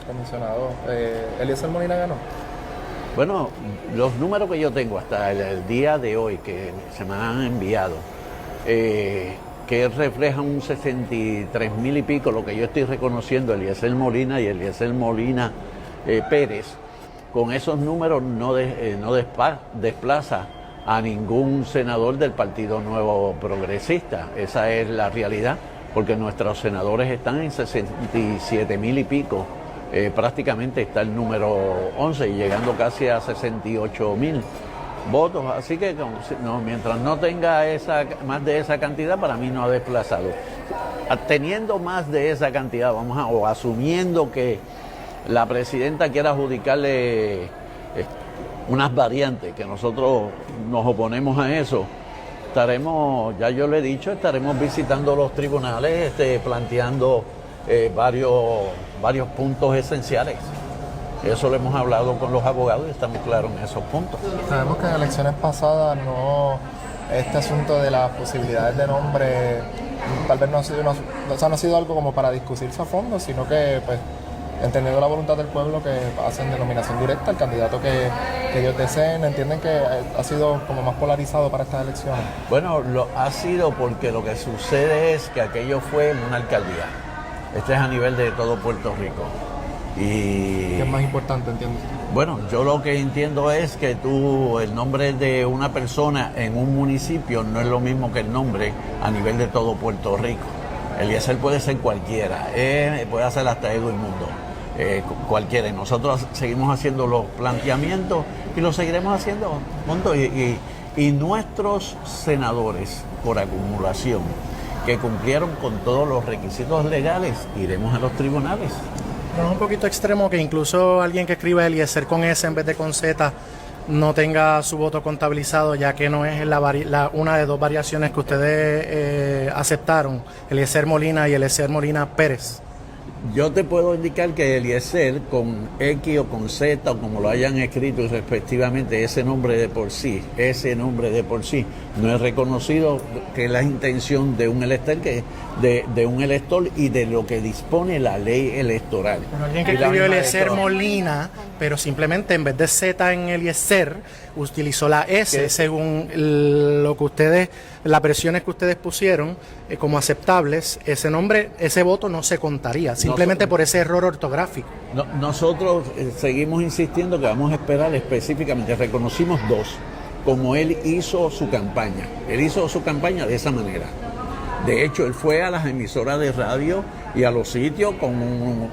comisionado. Eliezer Molina ganó. Bueno, los números que yo tengo hasta el día de hoy que se me han enviado, que reflejan un 63,000 y pico, lo que yo estoy reconociendo, Eliezer Molina y Eliezer Molina Pérez, con esos números no desplaza a ningún senador del Partido Nuevo Progresista. Esa es la realidad, porque nuestros senadores están en 67,000 y pico. Prácticamente está el número 11 y llegando casi a 68,000 votos. Así que no, mientras no tenga más de esa cantidad, para mí no ha desplazado. Teniendo más de esa cantidad, o asumiendo que la presidenta quiera adjudicarle unas variantes, que nosotros nos oponemos a eso, ya yo le he dicho, estaremos visitando los tribunales, planteando varios puntos esenciales. Eso lo hemos hablado con los abogados y estamos claros en esos puntos. Sabemos que en elecciones pasadas este asunto de las posibilidades de nombre tal vez no ha sido algo como para discutirse a fondo, sino que pues entendiendo la voluntad del pueblo que hacen denominación directa, el candidato que ellos deseen, entienden que ha sido como más polarizado para estas elecciones. Bueno, ha sido porque lo que sucede es que aquello fue en una alcaldía. Este es a nivel de todo Puerto Rico. ¿Qué es más importante, entiendes? Bueno, yo lo que entiendo es que el nombre de una persona en un municipio no es lo mismo que el nombre a nivel de todo Puerto Rico. Eliezer puede ser cualquiera, puede ser hasta Edwin Mundo, cualquiera. Y nosotros seguimos haciendo los planteamientos y lo seguiremos haciendo. Y nuestros senadores, por acumulación, que cumplieron con todos los requisitos legales, iremos a los tribunales. No es un poquito extremo que incluso alguien que escriba Eliezer con S en vez de con Z no tenga su voto contabilizado, ya que no es una de dos variaciones que ustedes aceptaron, Eliezer Molina y Eliezer Molina Pérez. Yo te puedo indicar que Eliezer con X o con Z o como lo hayan escrito respectivamente, ese nombre de por sí no es reconocido, que es la intención de un elector, de un elector y de lo que dispone la ley electoral. Pero alguien que escribió Eliezer Molina, pero simplemente en vez de Z en Eliezer utilizó la S, según lo que ustedes, las versiones que ustedes pusieron como aceptables, ese nombre, ese voto no se contaría, simplemente por ese error ortográfico. Nosotros seguimos insistiendo que vamos a esperar específicamente, reconocimos dos, como él hizo su campaña. Él hizo su campaña de esa manera. De hecho, él fue a las emisoras de radio y a los sitios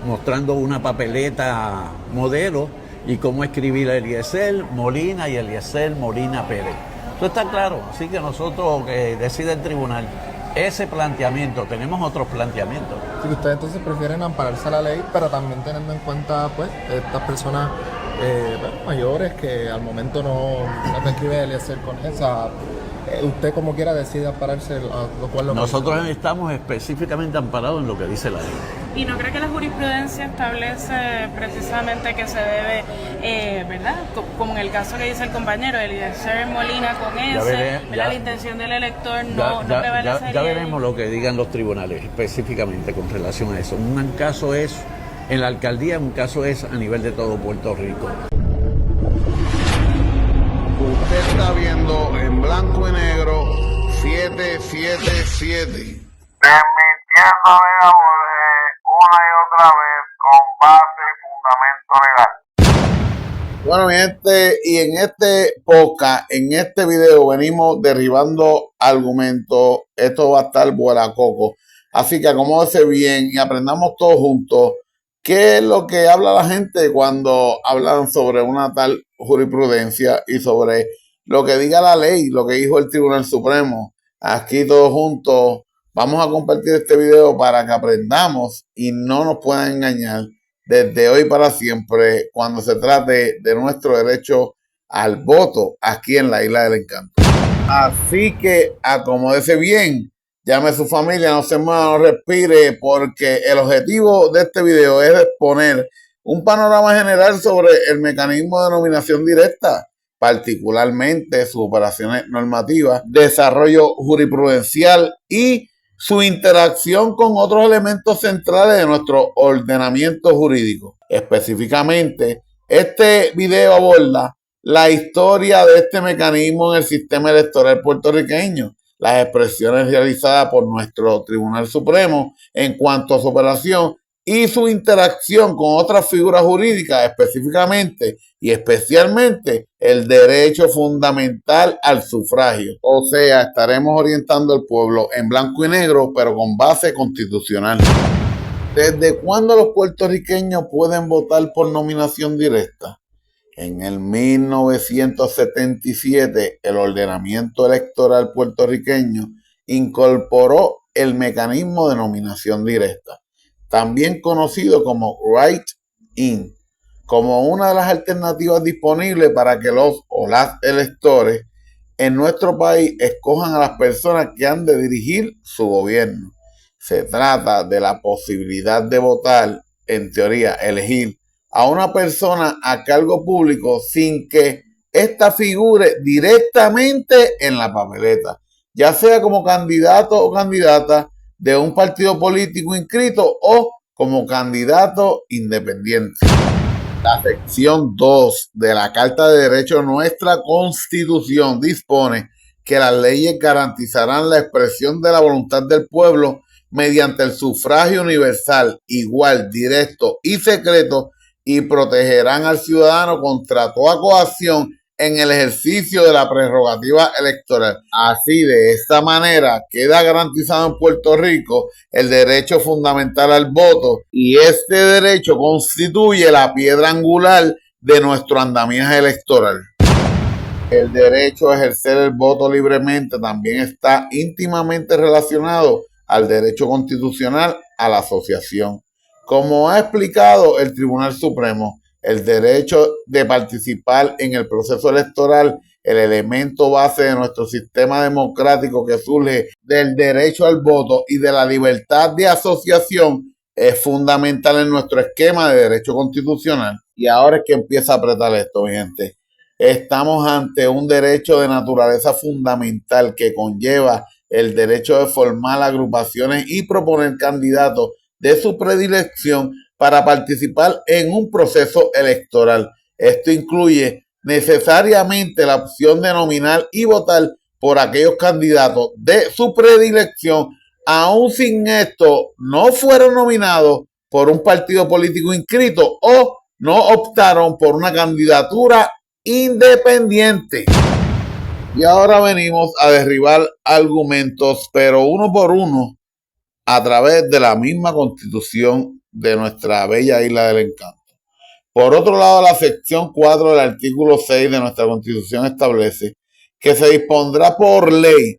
mostrando una papeleta modelo y cómo escribir a Eliezer Molina y Eliezer Molina Pérez. Eso está claro, así que nosotros, que decide el tribunal, ese planteamiento, tenemos otros planteamientos. Sí, ustedes entonces prefieren ampararse a la ley, pero también teniendo en cuenta pues estas personas mayores que al momento no escribe Eliezer con esa. Usted como quiera decide ampararse, lo cual nosotros estamos específicamente amparados en lo que dice la ley. ¿Y no cree que la jurisprudencia establece precisamente que se debe, ¿verdad? Como en el caso que dice el compañero, Eliezer Molina con ese, la intención del elector no prevalece? Ya veremos lo que digan los tribunales específicamente con relación a eso. Un caso es en la alcaldía, un caso es a nivel de todo Puerto Rico. Usted está viendo en blanco y negro 777. Transmitiendo a Jorge una y otra vez con base y fundamento legal. Bueno, mi gente, y en este podcast, en este video, venimos derribando argumentos. Esto va a estar buena coco. Así que acomódese bien y aprendamos todos juntos qué es lo que habla la gente cuando hablan sobre una tal jurisprudencia y sobre lo que diga la ley, lo que dijo el Tribunal Supremo. Aquí todos juntos vamos a compartir este video para que aprendamos y no nos puedan engañar desde hoy para siempre cuando se trate de nuestro derecho al voto aquí en la Isla del Encanto. Así que acomódese bien, llame a su familia, no se mueva, no respire, porque el objetivo de este video es exponer un panorama general sobre el mecanismo de nominación directa, particularmente sus operaciones normativas, desarrollo jurisprudencial y su interacción con otros elementos centrales de nuestro ordenamiento jurídico. Específicamente, este video aborda la historia de este mecanismo en el sistema electoral puertorriqueño, las expresiones realizadas por nuestro Tribunal Supremo en cuanto a su operación y su interacción con otras figuras jurídicas, específicamente y especialmente el derecho fundamental al sufragio. O sea, estaremos orientando al pueblo en blanco y negro, pero con base constitucional. ¿Desde cuándo los puertorriqueños pueden votar por nominación directa? En el 1977, el ordenamiento electoral puertorriqueño incorporó el mecanismo de nominación directa, también conocido como write-in, como una de las alternativas disponibles para que los o las electores en nuestro país escojan a las personas que han de dirigir su gobierno. Se trata de la posibilidad de votar, en teoría, elegir a una persona a cargo público sin que ésta figure directamente en la papeleta, ya sea como candidato o candidata de un partido político inscrito o como candidato independiente. La sección 2 de la Carta de Derechos de nuestra Constitución dispone que las leyes garantizarán la expresión de la voluntad del pueblo mediante el sufragio universal, igual, directo y secreto, y protegerán al ciudadano contra toda coacción en el ejercicio de la prerrogativa electoral. Así, de esta manera, queda garantizado en Puerto Rico el derecho fundamental al voto, y este derecho constituye la piedra angular de nuestro andamiaje electoral. El derecho a ejercer el voto libremente también está íntimamente relacionado al derecho constitucional a la asociación. Como ha explicado el Tribunal Supremo, el derecho de participar en el proceso electoral, el elemento base de nuestro sistema democrático que surge del derecho al voto y de la libertad de asociación, es fundamental en nuestro esquema de derecho constitucional. Y ahora es que empieza a apretar esto, mi gente. Estamos ante un derecho de naturaleza fundamental que conlleva el derecho de formar agrupaciones y proponer candidatos de su predilección para participar en un proceso electoral. Esto incluye necesariamente la opción de nominar y votar por aquellos candidatos de su predilección, aun sin esto no fueron nominados por un partido político inscrito o no optaron por una candidatura independiente. Y ahora venimos a derribar argumentos, pero uno por uno, a través de la misma Constitución de nuestra bella isla del encanto. Por otro lado, la sección 4 del artículo 6 de nuestra Constitución establece que se dispondrá por ley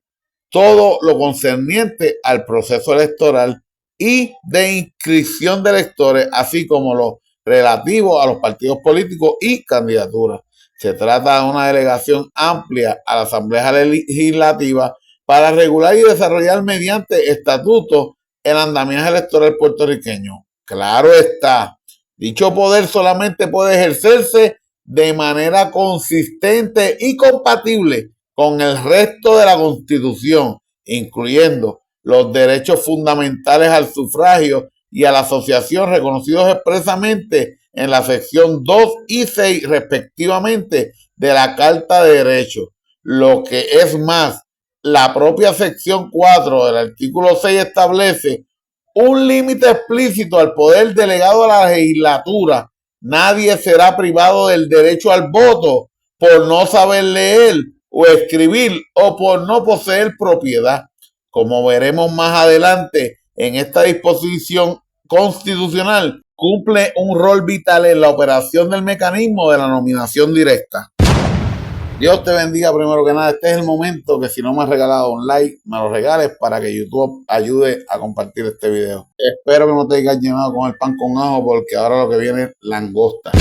todo lo concerniente al proceso electoral y de inscripción de electores, así como lo relativo a los partidos políticos y candidaturas. Se trata de una delegación amplia a la Asamblea Legislativa para regular y desarrollar mediante estatutos el andamiaje electoral puertorriqueño. Claro está, dicho poder solamente puede ejercerse de manera consistente y compatible con el resto de la Constitución, incluyendo los derechos fundamentales al sufragio y a la asociación reconocidos expresamente en la sección 2 y 6 respectivamente de la Carta de Derechos. Lo que es más, la propia sección 4 del artículo 6 establece un límite explícito al poder delegado a la legislatura. Nadie será privado del derecho al voto por no saber leer o escribir o por no poseer propiedad. Como veremos más adelante, en esta disposición constitucional cumple un rol vital en la operación del mecanismo de la nominación directa. Dios te bendiga primero que nada. Este es el momento que si no me has regalado un like, me lo regales para que YouTube ayude a compartir este video. Espero que no te hayas llenado con el pan con ajo, porque ahora lo que viene es langosta.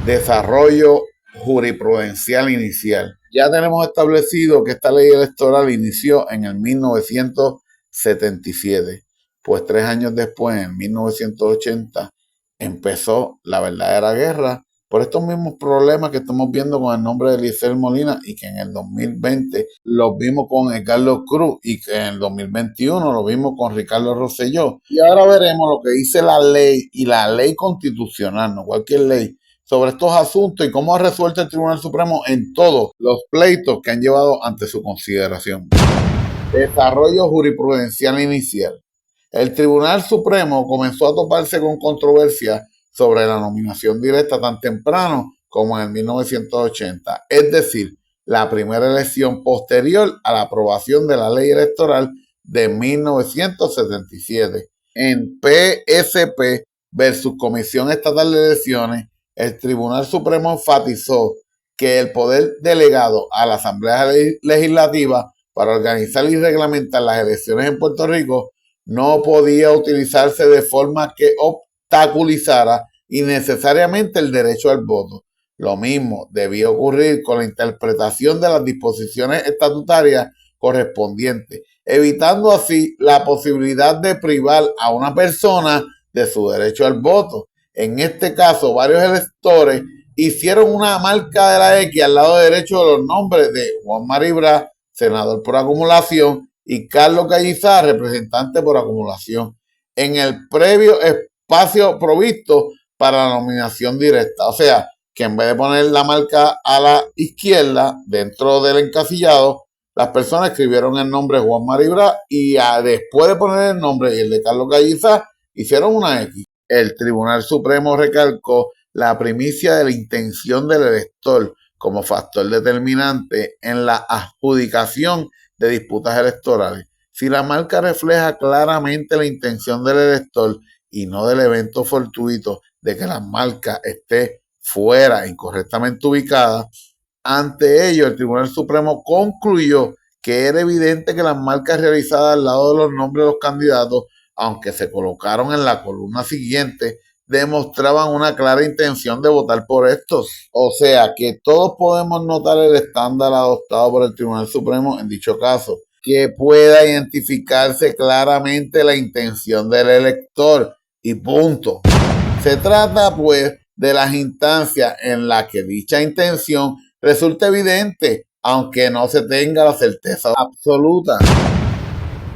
Desarrollo jurisprudencial inicial. Ya tenemos establecido que esta ley electoral inició en el 1977. Pues 3 años después, en 1980, empezó la verdadera guerra por estos mismos problemas que estamos viendo con el nombre de Eliezer Molina y que en el 2020 lo vimos con Carlos Cruz y que en el 2021 lo vimos con Ricardo Rosselló. Y ahora veremos lo que dice la ley y la ley constitucional, no cualquier ley, sobre estos asuntos y cómo ha resuelto el Tribunal Supremo en todos los pleitos que han llevado ante su consideración. Desarrollo jurisprudencial inicial. El Tribunal Supremo comenzó a toparse con controversia sobre la nominación directa tan temprano como en el 1980, es decir, la primera elección posterior a la aprobación de la ley electoral de 1977. En PSP versus Comisión Estatal de Elecciones, el Tribunal Supremo enfatizó que el poder delegado a la Asamblea Legislativa para organizar y reglamentar las elecciones en Puerto Rico no podía utilizarse de forma que obstaculizara innecesariamente el derecho al voto. Lo mismo debía ocurrir con la interpretación de las disposiciones estatutarias correspondientes, evitando así la posibilidad de privar a una persona de su derecho al voto. En este caso, varios electores hicieron una marca de la X al lado derecho de los nombres de Juan Maribra, senador por acumulación, y Carlos Gallizá, representante por acumulación, en el previo espacio provisto para la nominación directa. O sea, que en vez de poner la marca a la izquierda dentro del encasillado, las personas escribieron el nombre Juan Maribra y después de poner el nombre y el de Carlos Gallizá, hicieron una X. El Tribunal Supremo recalcó la primicia de la intención del elector como factor determinante en la adjudicación de disputas electorales. Si la marca refleja claramente la intención del elector y no del evento fortuito de que la marca esté fuera incorrectamente ubicada, ante ello el Tribunal Supremo concluyó que era evidente que las marcas realizadas al lado de los nombres de los candidatos, aunque se colocaron en la columna siguiente, demostraban una clara intención de votar por estos. O sea que todos podemos notar el estándar adoptado por el Tribunal Supremo en dicho caso, que pueda identificarse claramente la intención del elector y punto. Se trata pues de las instancias en las que dicha intención resulta evidente, aunque no se tenga la certeza absoluta.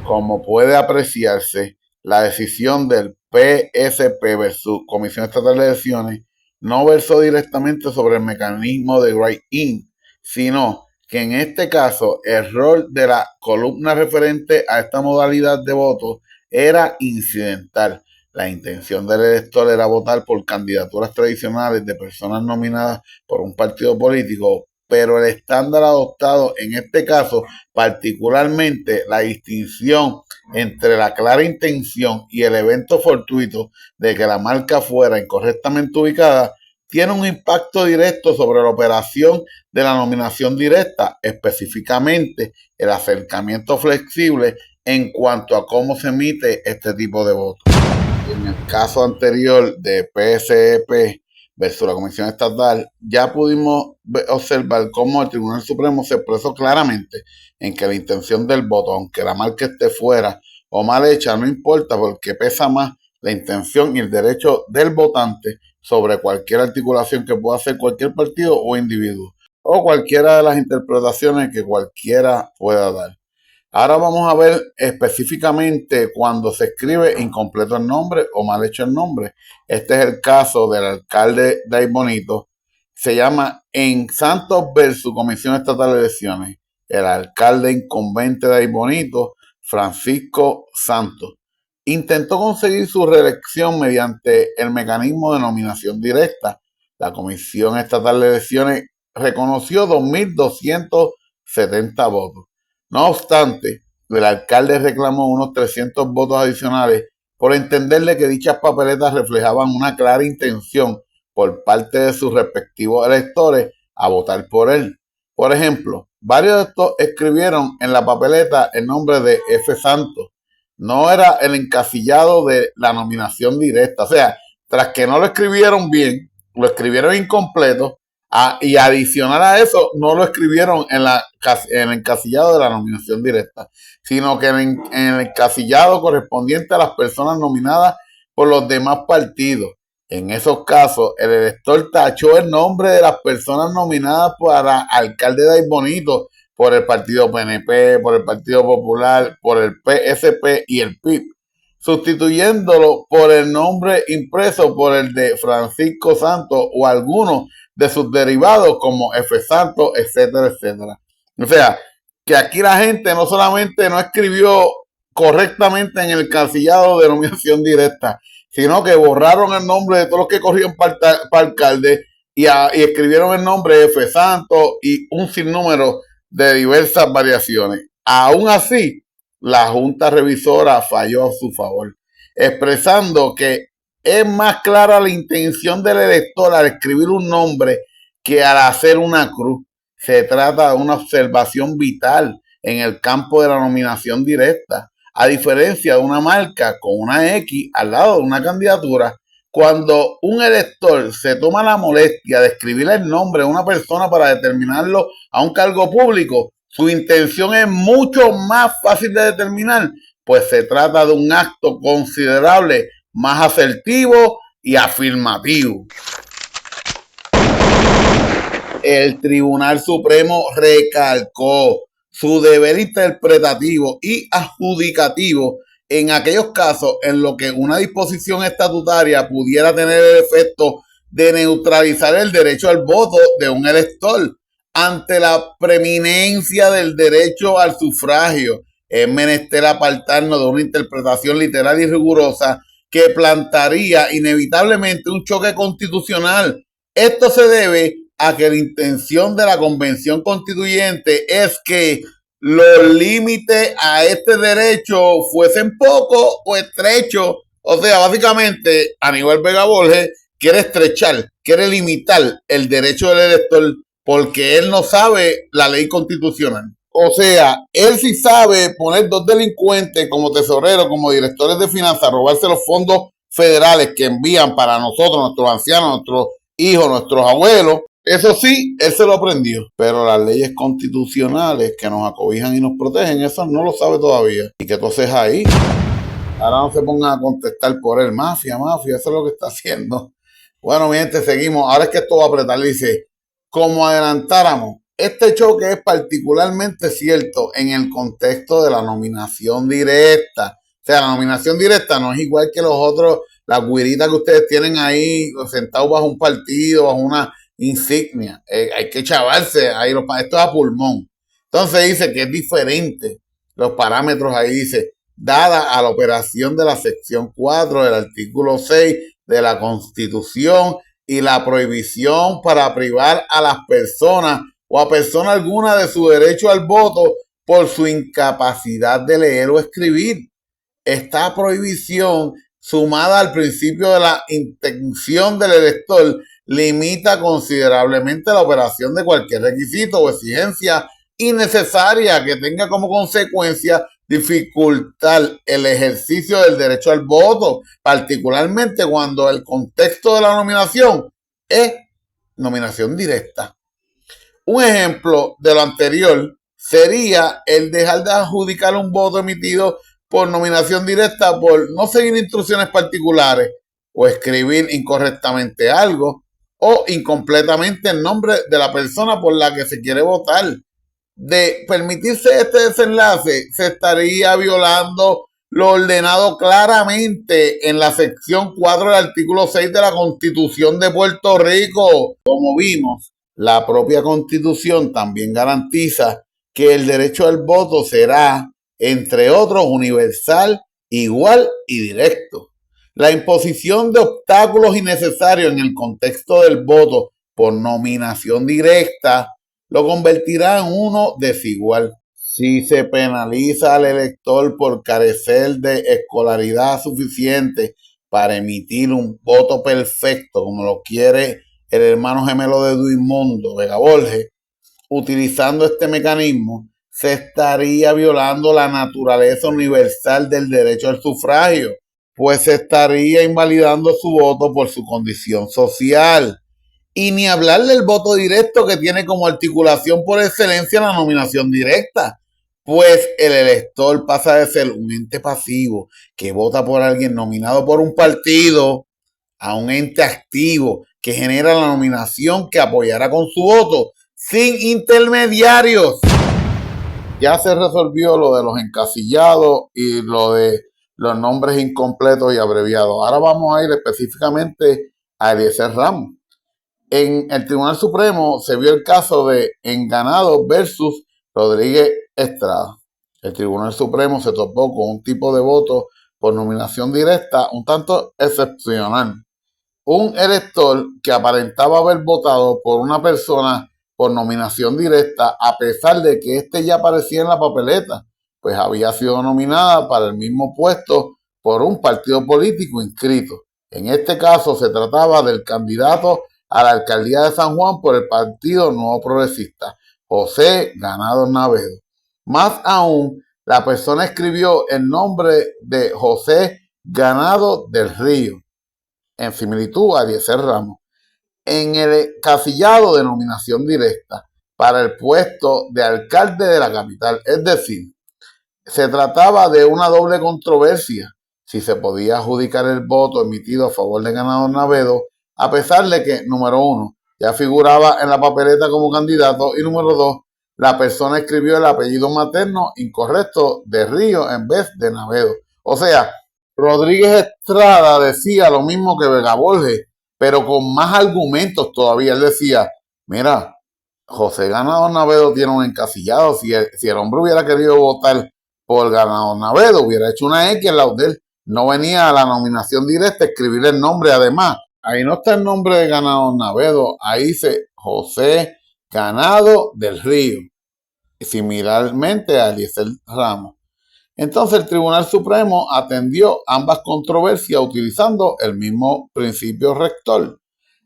Como puede apreciarse, la decisión del PSP versus Comisión Estatal de Elecciones no versó directamente sobre el mecanismo de write-in, sino que en este caso el rol de la columna referente a esta modalidad de voto era incidental. La intención del elector era votar por candidaturas tradicionales de personas nominadas por un partido político, pero el estándar adoptado en este caso, particularmente la distinción entre la clara intención y el evento fortuito de que la marca fuera incorrectamente ubicada, tiene un impacto directo sobre la operación de la nominación directa, específicamente el acercamiento flexible en cuanto a cómo se emite este tipo de voto. En el caso anterior de PSP versus la Comisión Estatal, ya pudimos observar cómo el Tribunal Supremo se expresó claramente en que la intención del voto, aunque la marca esté fuera o mal hecha, no importa porque pesa más la intención y el derecho del votante sobre cualquier articulación que pueda hacer cualquier partido o individuo, o cualquiera de las interpretaciones que cualquiera pueda dar. Ahora vamos a ver específicamente cuando se escribe incompleto el nombre o mal hecho el nombre. Este es el caso del alcalde de Aybonito. Se llama En Santos versus Comisión Estatal de Elecciones. El alcalde incumbente de Aybonito, Francisco Santos, intentó conseguir su reelección mediante el mecanismo de nominación directa. La Comisión Estatal de Elecciones reconoció 2.270 votos. No obstante, el alcalde reclamó unos 300 votos adicionales por entenderle que dichas papeletas reflejaban una clara intención por parte de sus respectivos electores a votar por él. Por ejemplo, varios de estos escribieron en la papeleta el nombre de F. Santos. No era el encasillado de la nominación directa. O sea, tras que no lo escribieron bien, lo escribieron incompleto, y adicional a eso, no lo escribieron en el encasillado de la nominación directa, sino que en el encasillado correspondiente a las personas nominadas por los demás partidos. En esos casos, el elector tachó el nombre de las personas nominadas para alcalde de Aybonito por el partido PNP, por el Partido Popular, por el PSP y el PIB, sustituyéndolo por el nombre impreso por el de Francisco Santos o alguno de sus derivados como F. Santos, etcétera, etcétera. O sea, que aquí la gente no solamente no escribió correctamente en el casillado de nominación directa, sino que borraron el nombre de todos los que corrían para alcalde y escribieron el nombre de F. Santos y un sinnúmero de diversas variaciones. Aún así, la Junta Revisora falló a su favor, expresando que es más clara la intención del elector al escribir un nombre que al hacer una cruz. Se trata de una observación vital en el campo de la nominación directa. A diferencia de una marca con una X al lado de una candidatura, cuando un elector se toma la molestia de escribir el nombre de una persona para determinarlo a un cargo público, su intención es mucho más fácil de determinar, pues se trata de un acto considerable, más asertivo y afirmativo. El Tribunal Supremo recalcó su deber interpretativo y adjudicativo en aquellos casos en los que una disposición estatutaria pudiera tener el efecto de neutralizar el derecho al voto de un elector. Ante la preeminencia del derecho al sufragio, es menester apartarnos de una interpretación literal y rigurosa que plantaría inevitablemente un choque constitucional. Esto se debe a que la intención de la Convención Constituyente es que los límites a este derecho fuesen pocos o estrechos. O sea, básicamente, Aníbal Vega Borges quiere estrechar, quiere limitar el derecho del elector porque él no sabe la ley constitucional. O sea, él sí sabe poner dos delincuentes como tesoreros, como directores de finanzas, robarse los fondos federales que envían para nosotros, nuestros ancianos, nuestros hijos, nuestros abuelos. Eso sí, él se lo aprendió, pero las leyes constitucionales que nos acobijan y nos protegen, eso no lo sabe todavía. Y que entonces ahí, ahora no se pongan a contestar por él, mafia, eso es lo que está haciendo. Bueno, mi gente, seguimos. Ahora es que esto va a apretar, dice, como adelantáramos, este choque es particularmente cierto en el contexto de la nominación directa. O sea, la nominación directa no es igual que los otros, las güiritas que ustedes tienen ahí sentados bajo un partido, bajo una insignia. Hay que chavarse ahí, esto es a pulmón. Entonces dice que es diferente. Los parámetros ahí dice, dada a la operación de la sección 4 del artículo 6 de la Constitución y la prohibición para privar a las personas o a persona alguna de su derecho al voto por su incapacidad de leer o escribir. Esta prohibición, sumada al principio de la intención del elector, limita considerablemente la operación de cualquier requisito o exigencia innecesaria que tenga como consecuencia dificultar el ejercicio del derecho al voto, particularmente cuando el contexto de la nominación es nominación directa. Un ejemplo de lo anterior sería el dejar de adjudicar un voto emitido por nominación directa por no seguir instrucciones particulares o escribir incorrectamente algo o incompletamente el nombre de la persona por la que se quiere votar. De permitirse este desenlace, se estaría violando lo ordenado claramente en la sección 4 del artículo 6 de la Constitución de Puerto Rico. Como vimos, la propia Constitución también garantiza que el derecho al voto será, entre otros, universal, igual y directo. La imposición de obstáculos innecesarios en el contexto del voto por nominación directa lo convertirá en uno desigual. Si se penaliza al elector por carecer de escolaridad suficiente para emitir un voto perfecto, como lo quiere el hermano gemelo de Duismundo, Vega Borges, utilizando este mecanismo, se estaría violando la naturaleza universal del derecho al sufragio, pues se estaría invalidando su voto por su condición social. Y ni hablar del voto directo, que tiene como articulación por excelencia la nominación directa, pues el elector pasa de ser un ente pasivo que vota por alguien nominado por un partido a un ente activo que genera la nominación que apoyará con su voto sin intermediarios. Ya se resolvió lo de los encasillados y lo de los nombres incompletos y abreviados. Ahora vamos a ir específicamente a Eliezer Ramos. En el Tribunal Supremo se vio el caso de Enganado versus Rodríguez Estrada. El Tribunal Supremo se topó con un tipo de voto por nominación directa un tanto excepcional. Un elector que aparentaba haber votado por una persona por nominación directa, a pesar de que éste ya aparecía en la papeleta, pues había sido nominada para el mismo puesto por un partido político inscrito. En este caso se trataba del candidato a la alcaldía de San Juan por el Partido Nuevo Progresista, José Ganado Navedo. Más aún, la persona escribió el nombre de José Ganado del Río, en similitud a Eliezer Ramos, en el casillado de nominación directa para el puesto de alcalde de la capital. Es decir, se trataba de una doble controversia, si se podía adjudicar el voto emitido a favor de Ganado Navedo, a pesar de que, número uno, ya figuraba en la papeleta como candidato, y número dos, la persona escribió el apellido materno incorrecto de Río en vez de Navedo. O sea, Rodríguez Estrada decía lo mismo que Vega Borges, pero con más argumentos todavía. Él decía, mira, José Ganado Navedo tiene un encasillado. Si el hombre hubiera querido votar por Ganado Navedo, hubiera hecho una X en la de él. No venía a la nominación directa a escribir el nombre. Además, ahí no está el nombre de Ganado Navedo, ahí dice José Ganado del Río, similarmente a Eliezer Ramos. Entonces el Tribunal Supremo atendió ambas controversias utilizando el mismo principio rector,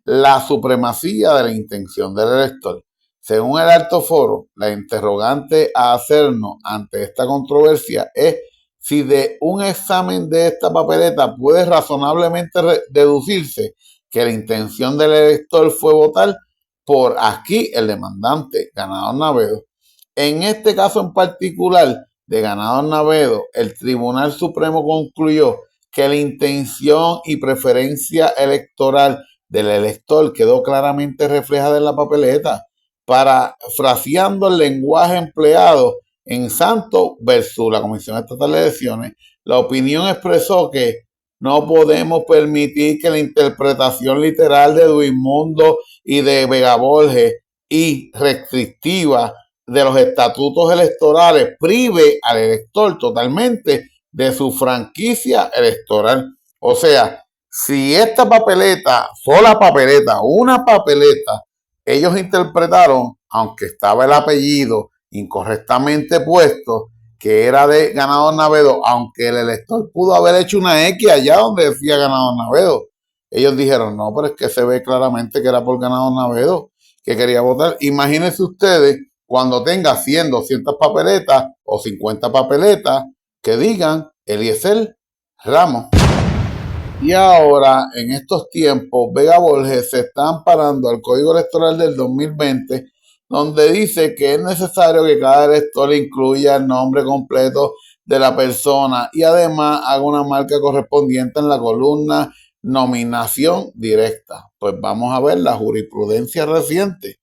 la supremacía de la intención del elector. Según el alto foro, la interrogante a hacernos ante esta controversia es si de un examen de esta papeleta puede razonablemente deducirse que la intención del elector fue votar por aquí el demandante, Ganado Navedo. En este caso en particular de Ganado Navedo, el Tribunal Supremo concluyó que la intención y preferencia electoral del elector quedó claramente reflejada en la papeleta, parafraseando el lenguaje empleado en Santos versus la Comisión Estatal de Elecciones. La opinión expresó que no podemos permitir que la interpretación literal de Duismundo y de Vega Borges y restrictiva de los estatutos electorales prive al elector totalmente de su franquicia electoral. O sea, si esta papeleta, sola papeleta, una papeleta, ellos interpretaron, aunque estaba el apellido incorrectamente puesto, que era de Ganado Navedo, aunque el elector pudo haber hecho una X allá donde decía Ganado Navedo. Ellos dijeron, no, pero es que se ve claramente que era por Ganado Navedo que quería votar. Imagínense ustedes cuando tenga 100, 200 papeletas o 50 papeletas que digan Eliezer Ramos. Y ahora, en estos tiempos, Vega Borges se está amparando al Código Electoral del 2020, donde dice que es necesario que cada elector incluya el nombre completo de la persona y además haga una marca correspondiente en la columna nominación directa. Pues vamos a ver la jurisprudencia reciente.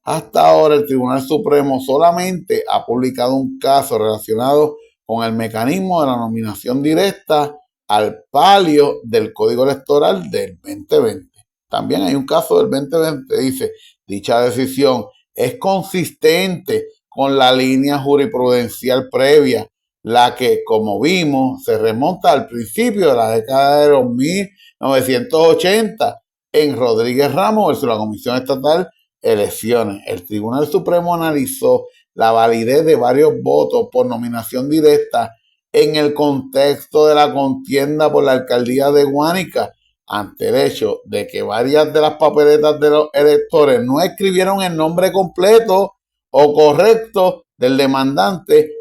Hasta ahora el Tribunal Supremo solamente ha publicado un caso relacionado con el mecanismo de la nominación directa al palio del Código Electoral del 2020. También hay un caso del 2020, dice, dicha decisión es consistente con la línea jurisprudencial previa, la que, como vimos, se remonta al principio de la década de los 1980 en Rodríguez Ramos versus la Comisión Estatal de Elecciones. El Tribunal Supremo analizó la validez de varios votos por nominación directa en el contexto de la contienda por la alcaldía de Guánica, ante el hecho de que varias de las papeletas de los electores no escribieron el nombre completo o correcto del demandante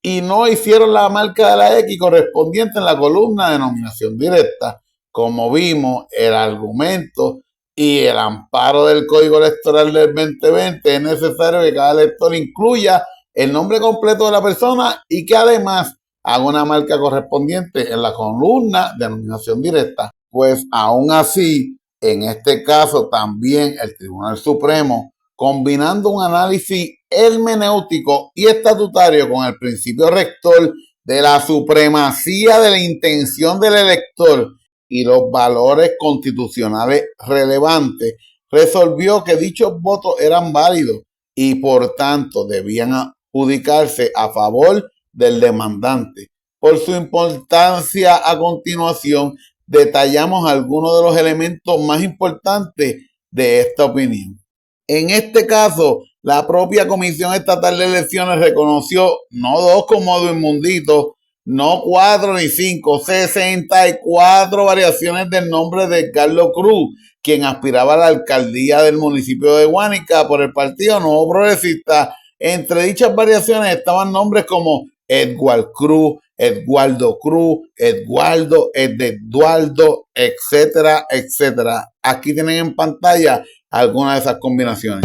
y no hicieron la marca de la X correspondiente en la columna de nominación directa. Como vimos, el argumento y el amparo del Código Electoral del 2020 es necesario que cada elector incluya el nombre completo de la persona y que además haga una marca correspondiente en la columna de nominación directa. Pues aún así, en este caso también el Tribunal Supremo, combinando un análisis hermenéutico y estatutario con el principio rector de la supremacía de la intención del elector y los valores constitucionales relevantes, resolvió que dichos votos eran válidos y por tanto debían adjudicarse a favor del demandante. Por su importancia, a continuación detallamos algunos de los elementos más importantes de esta opinión. En este caso, la propia Comisión Estatal de Elecciones reconoció no 2 como Indundito, no 4 ni 5, 64 variaciones del nombre de Carlos Cruz, quien aspiraba a la alcaldía del municipio de Guánica por el Partido Nuevo Progresista. Entre dichas variaciones estaban nombres como Edward Cruz, Eduardo Cruz, Eduardo, Eduardo, etcétera, etcétera. Aquí tienen en pantalla algunas de esas combinaciones.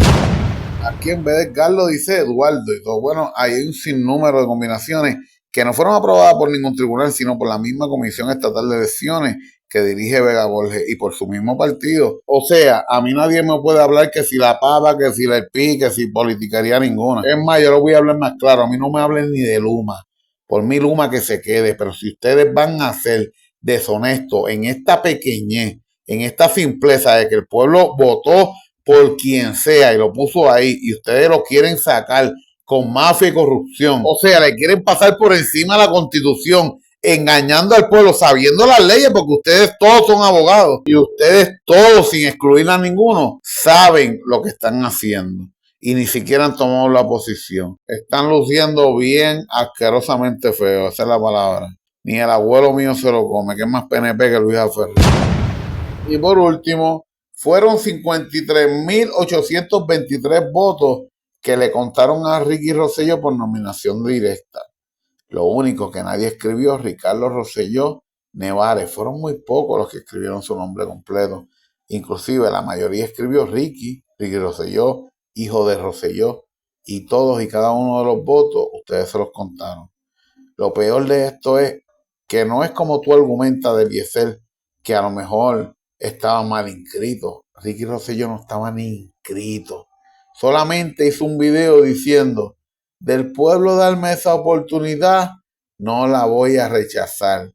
Aquí en vez de Edgardo dice Eduardo y todo. Bueno, hay un sinnúmero de combinaciones que no fueron aprobadas por ningún tribunal, sino por la misma Comisión Estatal de Elecciones que dirige Vega Borges y por su mismo partido. O sea, a mí nadie me puede hablar que si la pava, que si el pi, que si politicaría ninguna. Es más, yo lo voy a hablar más claro. A mí no me hablen ni de Luma. Por mí Luma que se quede. Pero si ustedes van a ser deshonestos en esta pequeñez, en esta simpleza de que el pueblo votó por quien sea y lo puso ahí y ustedes lo quieren sacar con mafia y corrupción, o sea, le quieren pasar por encima de la Constitución, engañando al pueblo, sabiendo las leyes, porque ustedes todos son abogados y ustedes todos, sin excluir a ninguno, saben lo que están haciendo y ni siquiera han tomado la posición. Están luciendo bien asquerosamente feo, esa es la palabra. Ni el abuelo mío se lo come, que es más PNP que Luis Aferro. Y por último, fueron 53.823 votos que le contaron a Ricky Rosselló por nominación directa. Lo único que nadie escribió, Ricardo Rosselló Nevares. Fueron muy pocos los que escribieron su nombre completo. Inclusive la mayoría escribió Ricky Rosselló, hijo de Rosselló. Y todos y cada uno de los votos, ustedes se los contaron. Lo peor de esto es que no es como tú argumentas de Eliezer, que a lo mejor estaba mal inscrito. Ricky Rosselló no estaba ni inscrito. Solamente hizo un video diciendo: del pueblo darme esa oportunidad, no la voy a rechazar.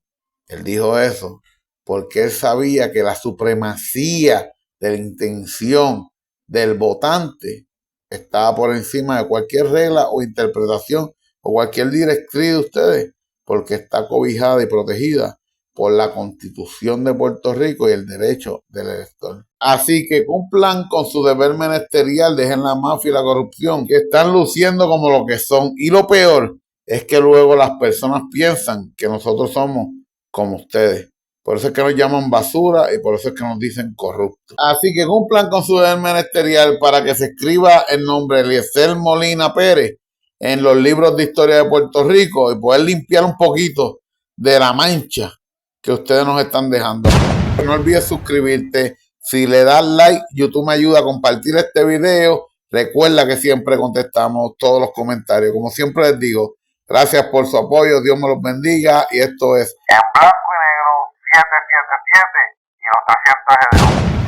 Él dijo eso porque él sabía que la supremacía de la intención del votante estaba por encima de cualquier regla o interpretación o cualquier directriz de ustedes, porque está cobijada y protegida por la Constitución de Puerto Rico y el derecho del elector. Así que cumplan con su deber ministerial, dejen la mafia y la corrupción, que están luciendo como lo que son. Y lo peor es que luego las personas piensan que nosotros somos como ustedes. Por eso es que nos llaman basura y por eso es que nos dicen corruptos. Así que cumplan con su deber ministerial para que se escriba el nombre de Eliezer Molina Pérez en los libros de historia de Puerto Rico y poder limpiar un poquito de la mancha que ustedes nos están dejando. No olvides suscribirte. Si le das like, YouTube me ayuda a compartir este video. Recuerda que siempre contestamos todos los comentarios. Como siempre les digo, gracias por su apoyo. Dios me los bendiga. Y esto es En blanco y negro, 777 y los 300 GDO.